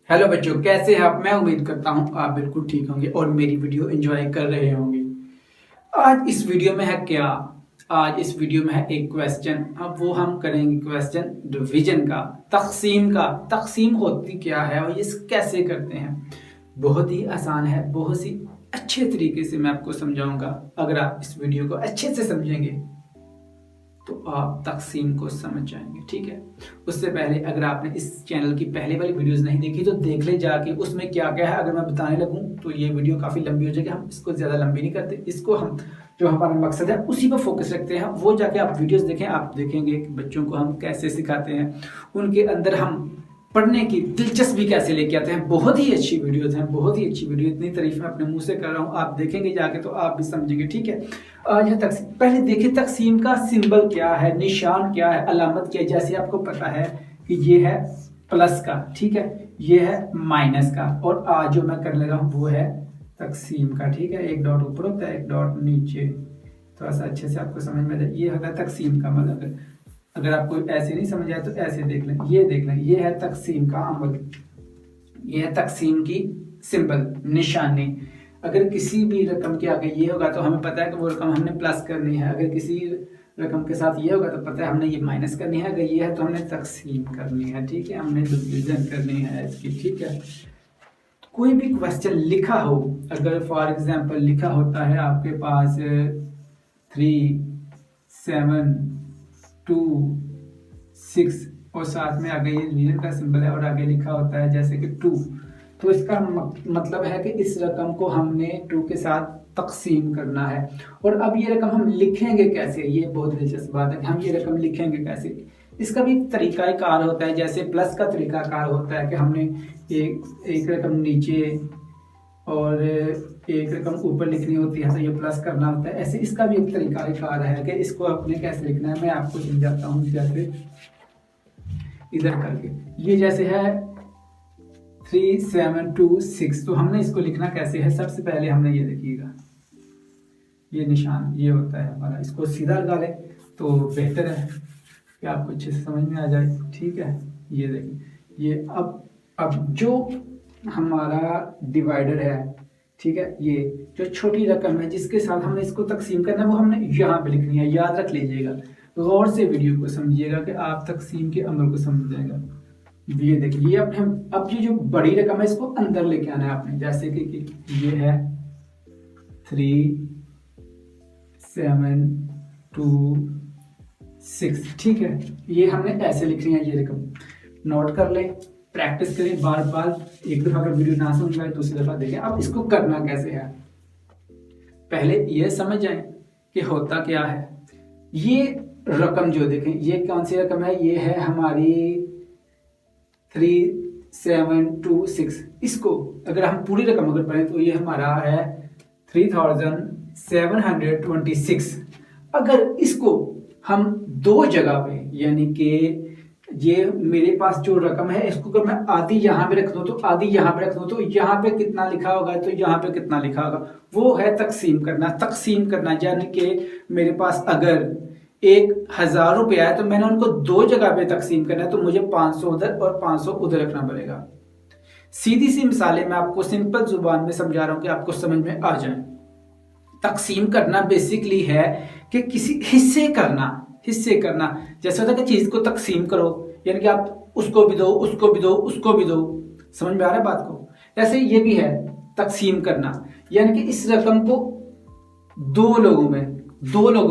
Hello बच्चों, कैसे हैं आप। मैं उम्मीद करता हूं आप बिल्कुल ठीक होंगे और मेरी वीडियो एंजॉय कर रहे होंगे। आज इस वीडियो में है क्या। आज इस वीडियो में है एक क्वेश्चन। अब वो हम करेंगे क्वेश्चन डिवीजन का, तकसीम का। तकसीम होती क्या है और ये कैसे करते हैं। बहुत ही आसान है, बहुत ही अच्छे तरीके से मैं आपको समझाऊंगा। अगर आप इस वीडियो को अच्छे से समझेंगे तो आप तकसीम को समझ जाएंगे। ठीक है, उससे पहले अगर आपने इस चैनल की पहले वाली वीडियोस नहीं देखी तो देख ले जाके, उसमें क्या क्या है। अगर मैं बताने लगूं तो ये वीडियो काफ़ी लंबी हो जाएगी। हम इसको ज़्यादा लंबी नहीं करते, इसको हम जो हमारा मकसद है उसी पर फोकस रखते हैं। वो जाके आप वीडियोस देखें, आप देखेंगे कि बच्चों को हम कैसे सिखाते हैं, उनके अंदर हम पढ़ने की दिलचस्पी कैसे लेके आते हैं। बहुत ही अच्छी वीडियोस हैं, बहुत ही अच्छी वीडियो। इतनी तारीफ मैं अपने मुंह से कर रहा हूँ, आप देखेंगे जाके तो आप भी समझेंगे। ठीक है, यह तकसीम, पहले देखिए तकसीम का सिंबल क्या है, निशान क्या है, अलामत क्या है। जैसे आपको पता है कि ये है प्लस का, ठीक है, ये है माइनस का, और आज जो मैं करने लगा हूँ वो है तकसीम का। ठीक है, एक डॉट ऊपर होता है, एक डॉट नीचे। थोड़ा सा अच्छे से आपको समझ में आ जाए, ये होता है तकसीम का मतलब। अगर आपको ऐसे नहीं समझ आए तो ऐसे देख लें, ये देख लें, ये है तकसीम का अमल, ये है तकसीम की सिंबल, निशानी। अगर किसी भी रकम के आगे ये होगा तो हमें पता है कि वो रकम हमने प्लस करनी है। अगर किसी रकम के साथ ये होगा तो पता है हमने ये माइनस करनी है। अगर ये है तो हमने तकसीम करनी है। ठीक है, हमने डिवीजन करनी है इसकी। ठीक है, कोई भी क्वेश्चन लिखा हो, अगर फॉर एग्जांपल लिखा होता है आपके पास 3, 7, 2, 6 और साथ में आगे ये डिवीजन का सिंबल है और आगे लिखा होता है जैसे कि 2, तो इसका मतलब है कि इस रकम को हमने 2 के साथ तकसीम करना है। और अब ये रकम हम लिखेंगे कैसे, ये बहुत दिलचस्प बात है कि हम ये रकम लिखेंगे कैसे। इसका भी तरीकाकार होता है। जैसे प्लस का तरीकाकार होता है कि हमने एक रकम नीचे और एक रकम ऊपर लिखनी होती है तो ये प्लस करना होता है। ऐसे इसका भी एक तरीकाकार है कि इसको अपने कैसे लिखना है। मैं आपको समझाता हूँ। जैसे इधर करके ये जैसे है 3, 7, 2, 6, तो हमने इसको लिखना कैसे है। सबसे पहले हमने ये देखिएगा, ये निशान ये होता है हमारा, इसको सीधा लगा लें तो बेहतर है कि आपको अच्छे से समझ में आ जाए। ठीक है, ये देखिए, ये अब जो हमारा डिवाइडर है, ठीक है, ये जो छोटी रकम है जिसके साथ हमने इसको तकसीम करना है वो हमने यहाँ पे लिखनी है। याद रख लीजिएगा, गौर से वीडियो को समझिएगा कि आप तकसीम के अमल को समझ जाएगा। ये देखिए, ये अपने अब ये जो बड़ी रकम है इसको अंदर लेके आना है आपने। जैसे कि ये है 3, 7, 2, 6, ठीक है, ये हमने ऐसे लिखनी है। ये रकम नोट कर लें, प्रैक्टिस करें बार बार। एक दफा अगर वीडियो ना समझ में दूसरी दफा देखें। अब इसको करना कैसे है, पहले ये समझ जाएं कि होता क्या है। ये रकम जो देखें, ये कौन सी रकम है, ये है हमारी 3, 7, 2, 6। इसको अगर हम पूरी रकम अगर पढ़ें तो ये हमारा है 3726। अगर इसको हम दो जगह पे, यानी कि ये मेरे पास जो रकम है इसको अगर मैं आधी यहाँ पे रख दूं तो आधी यहाँ पे रख दूं तो यहाँ पे कितना लिखा होगा तो यहाँ पे कितना लिखा होगा, वो है तकसीम करना। तकसीम करना यानी कि मेरे पास अगर 1000 रुपया है तो मैंने उनको दो जगह पे तकसीम करना है, तो मुझे 500 उधर और 500 उधर रखना पड़ेगा। सीधी सी मिसालें मैं आपको सिंपल जुबान में समझा रहा हूं कि आपको समझ में आ जाए। तकसीम करना बेसिकली है कि किसी हिस्से करना, हिस्से करना। जैसे होता है कि चीज को तकसीम करो, यानी कि आप उसको भी दो, उसको भी दो, उसको भी दो। समझ में आ रहा है बात को। ऐसे ये भी है तकसीम करना, यानी कि इस रकम को दो लोगों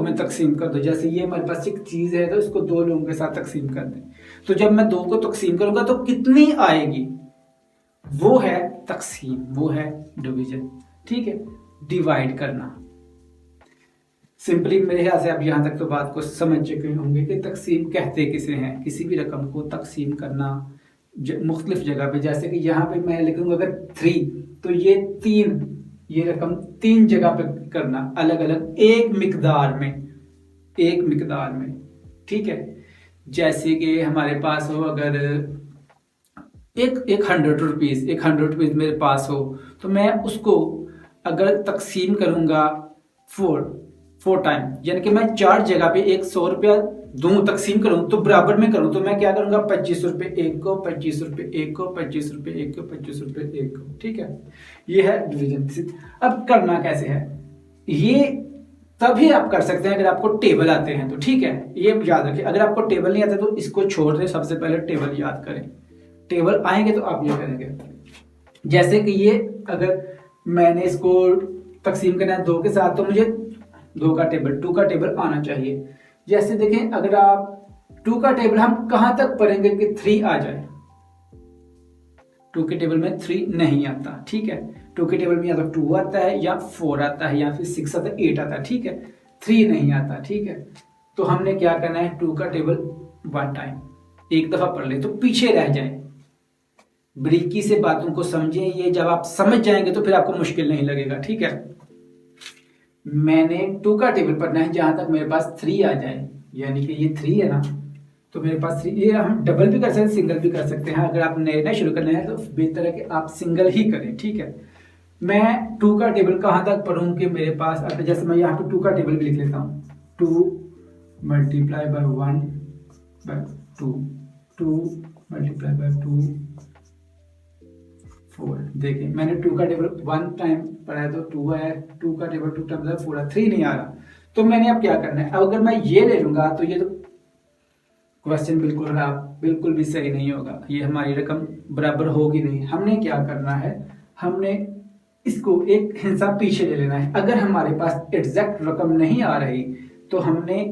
में तकसीम कर दो। जैसे ये हमारे पास एक चीज है तो इसको दो लोगों के साथ तकसीम कर दें, तो जब मैं दो को तकसीम करूंगा तो कितनी आएगी, वो है तकसीम, वो है डिवीजन। ठीक है, डिवाइड करना। सिंपली मेरे ख्याल से आप यहां तक तो बात को समझ चुके होंगे कि तकसीम कहते किसे हैं। किसी भी रकम को तकसीम करना मुख्तलिफ जगह पे, जैसे कि यहाँ पे मैं लिखूंगा अगर 3 तो ये 3, ये रकम 3 जगह पे करना, अलग अलग एक मिकदार में, एक मिकदार में। ठीक है, जैसे कि हमारे पास हो अगर एक 100 रुपीज मेरे पास हो तो मैं उसको अगर तकसीम करूंगा 4 टाइम, यानी कि मैं 4 जगह पे एक 100 रुपया दूं तकसीम करूं तो बराबर में करूं तो मैं क्या करूंगा, 25 रुपए एक को, 25 रुपए एक को, 25 रुपए एक को, 25 रुपए एक को, ठीक है। ये है डिवीजन। अब करना कैसे है, ये तभी आप कर सकते हैं अगर आपको टेबल आते हैं तो, ठीक है। ये याद रखिए, अगर आपको टेबल नहीं आता तो इसको छोड़ दें, सबसे पहले टेबल याद करें। टेबल आएंगे तो आप ये करेंगे, जैसे कि ये अगर मैंने इसको तकसीम करना है 2 के साथ तो मुझे 2 का टेबल, 2 का टेबल आना चाहिए। जैसे देखें, अगर आप 2 का टेबल हम कहां तक पढ़ेंगे कि 3 आ जाए, 2 के टेबल में 3 नहीं आता, ठीक है। 2 के टेबल में या तो 2 आता है या 4 आता है या फिर 6 आता है, 8 आता है, ठीक है। 3 नहीं आता, ठीक है। तो हमने क्या करना है, 2 का टेबल 1 टाइम एक दफा पढ़ ले तो पीछे रह जाए। बारीकी से बातों को समझें, ये जब आप समझ जाएंगे तो फिर आपको मुश्किल नहीं लगेगा, ठीक है। मैंने 2 का टेबल पढ़ना है जहां तक मेरे पास 3 आ जाए, यानी कि ये 3 है ना, तो मेरे पास 3, ये हम डबल भी कर सकते हैं, सिंगल भी कर सकते हैं। अगर आप नया शुरू करना है तो बेहतर है कि आप सिंगल ही करें, ठीक है। मैं 2 का टेबल कहां तक पढ़ूं कि मेरे पास, अब जैसे मैं यहाँ पे 2 का टेबल भी लिख लेता हूँ, 2 multiply by 1 by 2, 2 multiply by 2 4। देखिए मैंने 2 का टेबल 1 टाइम पढ़ा है तो 2 आया, 2 का टेबल 2 टाइम 4 है, 3 नहीं आ रहा। तो मैंने अब क्या करना है, अब अगर मैं ये ले लूंगा तो ये तो क्वेश्चन बिल्कुल खराब, बिल्कुल भी सही नहीं होगा, ये हमारी रकम बराबर होगी नहीं। हमने क्या करना है, हमने इसको एक हिस्सा पीछे ले लेना है। अगर हमारे पास एग्जैक्ट रकम नहीं आ रही तो हमने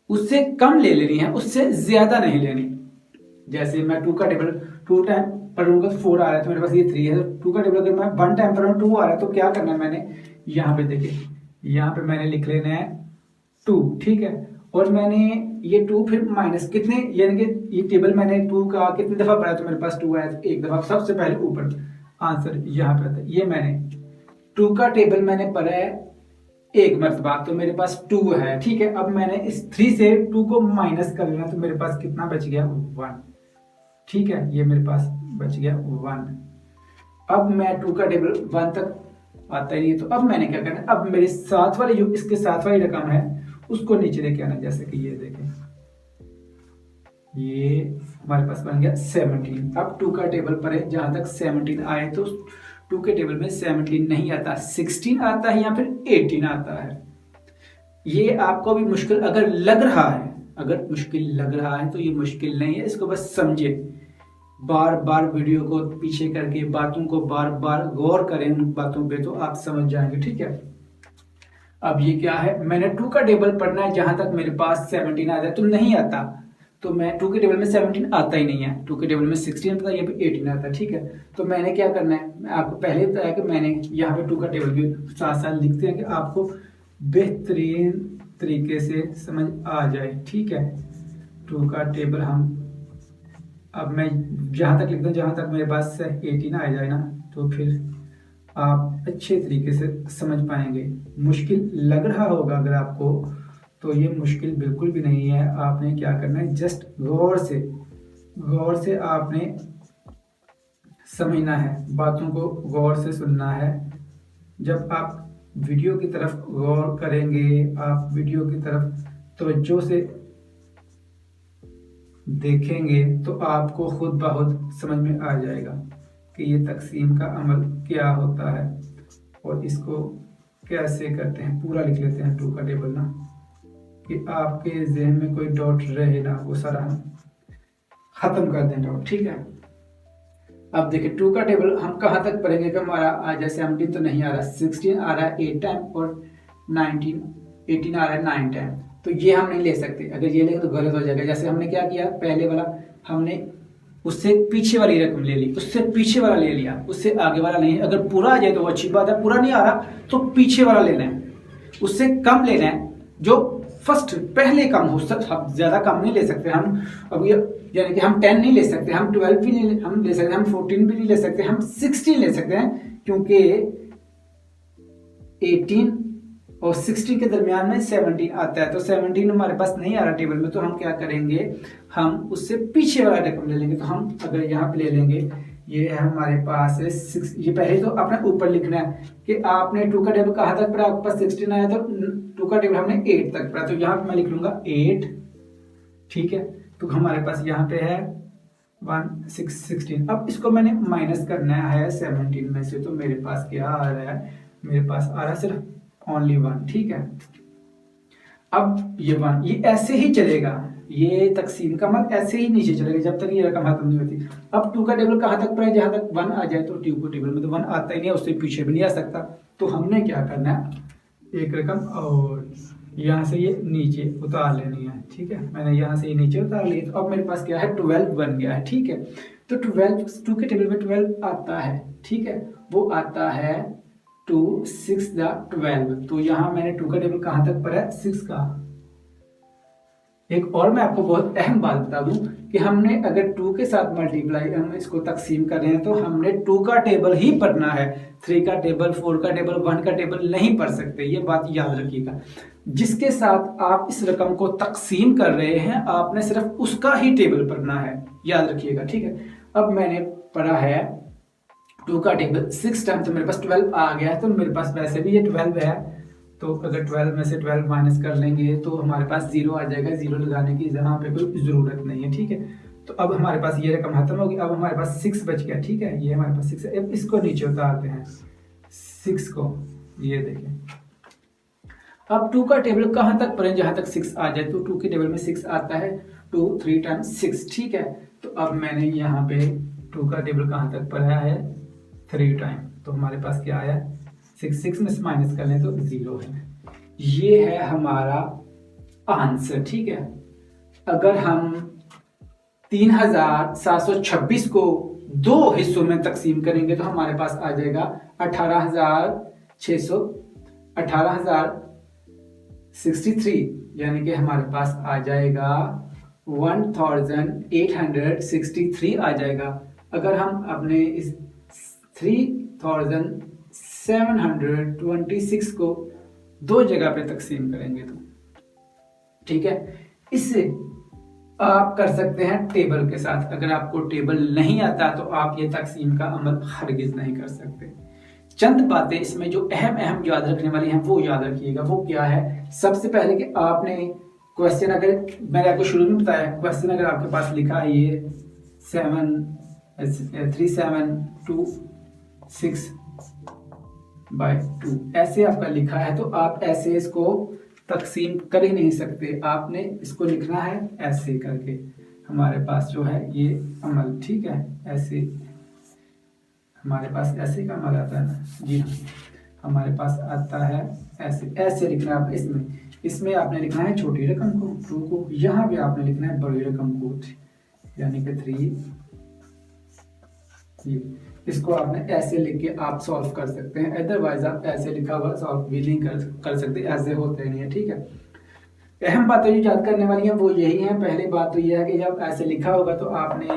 उससे कम ले लेनी है, उससे ज्यादा नहीं लेनी। जैसे मैं 2 का टेबल 2 टाइम पढ़ूंगा तो 4 आ रहा है, तो मेरे पास ये 3 है। 2 का टेबल अगर मैं 1 टाइम पढ़ूंगा 2 आ रहा है तो क्या करना है, मैंने यहाँ पे देखिए, यहाँ पे मैंने लिख लेना है 2, ठीक है। और मैंने ये 2 फिर माइनस कितने, यानी कि ये टेबल मैंने 2 का कितनी दफा पढ़ा तो मेरे पास 2 आया, तो एक दफा सबसे पहले ऊपर आंसर यहाँ पे आता है। ये मैंने 2 का टेबल मैंने पढ़ा है एक मरतबा तो मेरे पास 2 है, ठीक है। अब मैंने इस 3 से 2 को माइनस कर लेना तो मेरे पास कितना बच गया, 1, ठीक है। ये मेरे पास बच गया 1। अब मैं 2 का टेबल 1 तक आता ही नहीं, तो अब मैंने क्या करना है, अब मेरे साथ वाली जो इसके साथ वाली रकम है उसको नीचे लेके आना। जैसे कि ये देखें, ये हमारे पास बन गया 17। अब 2 का टेबल पर है जहां तक 17 आए तो 2 के टेबल में 17 नहीं आता, 16 आता है या फिर 18 आता है। ये आपको भी मुश्किल अगर लग रहा है, अगर मुश्किल लग रहा है तो ये मुश्किल नहीं है, इसको बस समझे, बार बार वीडियो को पीछे करके बातों को बार बार गौर करें उन बातों पे तो आप समझ जाएंगे, ठीक है। अब ये क्या है, मैंने 2 का टेबल पढ़ना है जहां तक मेरे पास 17 आ जाए तो नहीं आता, तो मैं 2 के टेबल में 17 आता ही नहीं है, 2 के टेबल में 16 आता है, यहाँ पे 18 आता है, ठीक है। तो मैंने क्या करना है, मैं आपको पहले बताया कि मैंने यहाँ पे 2 का टेबल भी साथ साथ लिखते हैं कि आपको बेहतरीन तरीके से समझ आ जाए, ठीक है। 2 का टेबल हम, अब मैं जहां तक लिखता हूँ जहां तक मेरे पास 18 आ जाए ना तो फिर आप अच्छे तरीके से समझ पाएंगे। मुश्किल लग रहा होगा अगर आपको तो ये मुश्किल बिल्कुल भी नहीं है। आपने क्या करना है, जस्ट गौर से आपने समझना है, बातों को गौर से सुनना है। जब आप वीडियो की तरफ गौर करेंगे, आप वीडियो की तरफ तवज्जो से देखेंगे तो आपको खुद ब खुद समझ में आ जाएगा कि ये तकसीम का अमल क्या होता है और इसको कैसे करते हैं। पूरा लिख लेते हैं 2 का टेबल ना, कि आपके जहन में कोई डाउट रहे ना, वो सारा हम खत्म कर दें डाउट, ठीक है। अब देखिए 2 का टेबल हम कहाँ तक पढ़ेंगे कि हमारा जैसे 17 तो नहीं आ रहा, 16 आ रहा है 8 टाइम और 18 आ रहा है 9 टाइम, तो ये हम नहीं ले सकते। अगर ये लेंगे तो गलत हो जाएगा। जैसे हमने क्या किया, पहले वाला हमने उससे पीछे वाली रकम ले ली, उससे पीछे वाला ले लिया, उससे आगे वाला नहीं। अगर पूरा आ जाए तो वो अच्छी बात है, पूरा नहीं आ रहा तो पीछे वाला लेना है, उससे कम लेना है जो फर्स्ट पहले कम हो सकता। हम ज्यादा कम नहीं ले सकते हम, अब ये यानी कि हम 10 नहीं ले सकते, हम 12 भी नहीं हम ले सकते, हम 14 भी नहीं ले सकते, हम 16 ले सकते हैं, क्योंकि 18 और 60 के दरमियान में 17 आता है। तो 17 हमारे पास नहीं आ रहा टेबल में, तो हम क्या करेंगे, हम उससे पीछे वाला रकम ले लेंगे। तो हम अगर यहाँ पे ले लेंगे, ये है हमारे पास है 6, ये पहले तो अपने ऊपर लिखना है कि आपने 2 का टेबल कहाँ तक पढ़ा, आपके पास 16 आया तो 2 का टेबल हमने 8 तक पढ़ा, तो यहाँ पे मैं लिख लूंगा 8 ठीक है। तो हमारे पास यहाँ पे है 16। अब इसको मैंने माइनस करना है 17 में से, तो मेरे पास क्या आ रहा है, मेरे पास आ रहा है सिर्फ ओनली 1। ठीक है। अब ये 1 ये ऐसे ही चलेगा, ये तकसीम का मत ऐसे ही नीचे चलेगा जब तक ये रकम खत्म नहीं होती। अब 2 का टेबल कहाँ तक पड़ा है, जहाँ तक 1 आ जाए। तो 2 को टेबल में तो 1 आता ही नहीं है, उससे पीछे भी नहीं आ सकता। तो हमने क्या करना है, एक रकम और यहाँ से ये नीचे उतार लेनी है। ठीक है, मैंने यहाँ से ये नीचे उतार ली। तो अब मेरे पास क्या है, 12 बन गया है। ठीक है, तो 2 के टेबल में 12 आता है। ठीक है, वो आता है 2 6 12। तो यहाँ मैंने 2 का टेबल कहाँ तक पढ़ा है, 6 का। एक और मैं आपको बहुत अहम बात बता दूं कि हमने अगर 2 के साथ मल्टीप्लाई हम इसको तकसीम कर रहे हैं तो हमने 2 का टेबल ही पढ़ना है, 3 का टेबल, 4 का टेबल, 1 का टेबल नहीं पढ़ सकते। ये बात याद रखिएगा। जिसके साथ आप इस रकम को तकसीम कर रहे हैं आपने सिर्फ उसका ही टेबल पढ़ना है, याद रखिएगा। ठीक है, अब मैंने पढ़ा है 2 का टेबल 6 टाइम, तो मेरे पास 12 आ गया है। तो मेरे पास वैसे भी ये 12 है, तो अगर 12 में से 12 माइनस कर लेंगे तो हमारे पास 0 आ जाएगा। 0 लगाने की यहाँ पे कोई ज़रूरत नहीं है। ठीक है, तो अब हमारे पास ये रकम खत्म होगी। अब हमारे पास 6 बच गया। ठीक है, ये हमारे पास 6 है। अब इसको नीचे उतारते हैं 6 को, ये देखें। अब 2 का टेबल कहाँ तक पढ़ें, जहाँ तक 6 आ जाए। तो 2 के टेबल में 6 आता है, 2 3 टाइम्स 6। ठीक है, तो अब मैंने यहाँ पे 2 का टेबल कहाँ तक पढ़ा है, 3 टाइम। तो हमारे पास क्या आया, 6 में से माइनस कर लें तो 0 है। ये है हमारा आंसर। ठीक है, अगर हम 3726 को 2 हिस्सों में तकसीम करेंगे तो हमारे पास आ जाएगा 18,063, यानी कि हमारे पास आ जाएगा 1863 आ जाएगा। अगर हम अपने इस 3726 को 2 जगह पे तकसीम करेंगे तो, ठीक है। इससे आप कर सकते हैं टेबल के साथ। अगर आपको टेबल नहीं आता तो आप ये तकसीम का अमल हरगिज नहीं कर सकते। चंद बातें इसमें जो अहम याद रखने वाली हैं वो याद रखिएगा। वो क्या है, सबसे पहले कि आपने क्वेश्चन, अगर मैंने आपको शुरू में बताया, क्वेश्चन अगर आपके पास लिखा है ये 3726/2 ऐसे आपका लिखा है, तो आप ऐसे इसको तकसीम कर ही नहीं सकते। आपने इसको लिखना है ऐसे करके। हमारे पास जो है ये अमल, ठीक है, ऐसे हमारे पास ऐसे का अमल आता है ना, जी हाँ, हमारे पास आता है ऐसे लिखना है। आप इसमें आपने लिखना है छोटी रकम को 2 को, यहाँ भी आपने लिखना है बड़ी रकम को, यानी कि 3। इसको आपने ऐसे लिख के आप सॉल्व कर सकते हैं। अदरवाइज आप ऐसे लिखा हुआ सॉल्व भी नहीं कर सकते, ऐसे होते नहीं है। ठीक है, अहम बातें जो याद करने वाली हैं वो यही हैं। पहली बात तो यह है कि जब ऐसे लिखा होगा तो आपने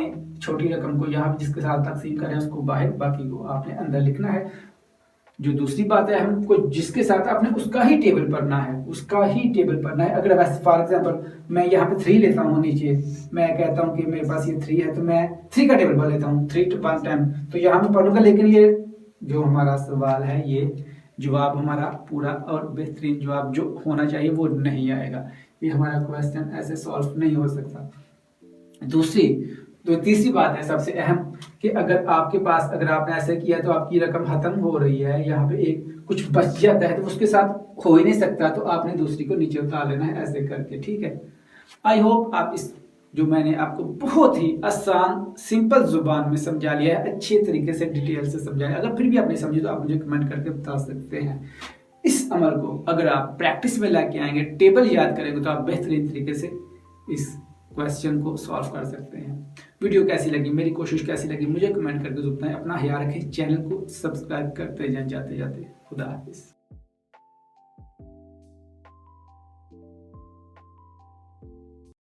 छोटी रकम को यहाँ जिसके साथ तकसीम करें उसको बाहर, बाकी को आपने अंदर लिखना है। जो दूसरी बात है, हमको जिसके साथ आपने उसका ही टेबल पढ़ना है, उसका ही टेबल पढ़ना है। अगर वैसे फॉर एग्जांपल मैं यहाँ पे 3 लेता हूँ, नीचे मैं कहता हूँ कि मेरे पास ये 3 है, तो मैं 3 का टेबल पढ़ लेता हूँ 3 1 टाइम, तो यहाँ मैं पढ़ूंगा। लेकिन ये जो हमारा सवाल है, ये जवाब हमारा पूरा और बेहतरीन जवाब जो होना चाहिए वो नहीं आएगा। ये हमारा क्वेश्चन ऐसे सॉल्व नहीं हो सकता। तीसरी बात है सबसे अहम कि अगर आपके पास, अगर आपने ऐसे किया तो आपकी रकम खत्म हो रही है, यहाँ पे एक कुछ बच जाता है तो उसके साथ हो ही नहीं सकता, तो आपने दूसरी को नीचे उतार लेना है ऐसे करके। ठीक है, आई होप आप इस जो मैंने आपको बहुत ही आसान सिंपल जुबान में समझा लिया है, अच्छे तरीके से डिटेल से समझाया। अगर फिर भी आप नहीं समझे तो आप मुझे कमेंट करके बता सकते हैं। इस अमल को अगर आप प्रैक्टिस में लाके आएंगे, टेबल याद करेंगे, तो आप बेहतरीन तरीके से इस क्वेश्चन को सॉल्व कर सकते हैं। वीडियो कैसी लगी, मेरी कोशिश कैसी लगी, मुझे कमेंट करके बताएं। अपना ख्याल रखें, चैनल को सब्सक्राइब करते जाएं जाते जाते। खुदा हाफिज।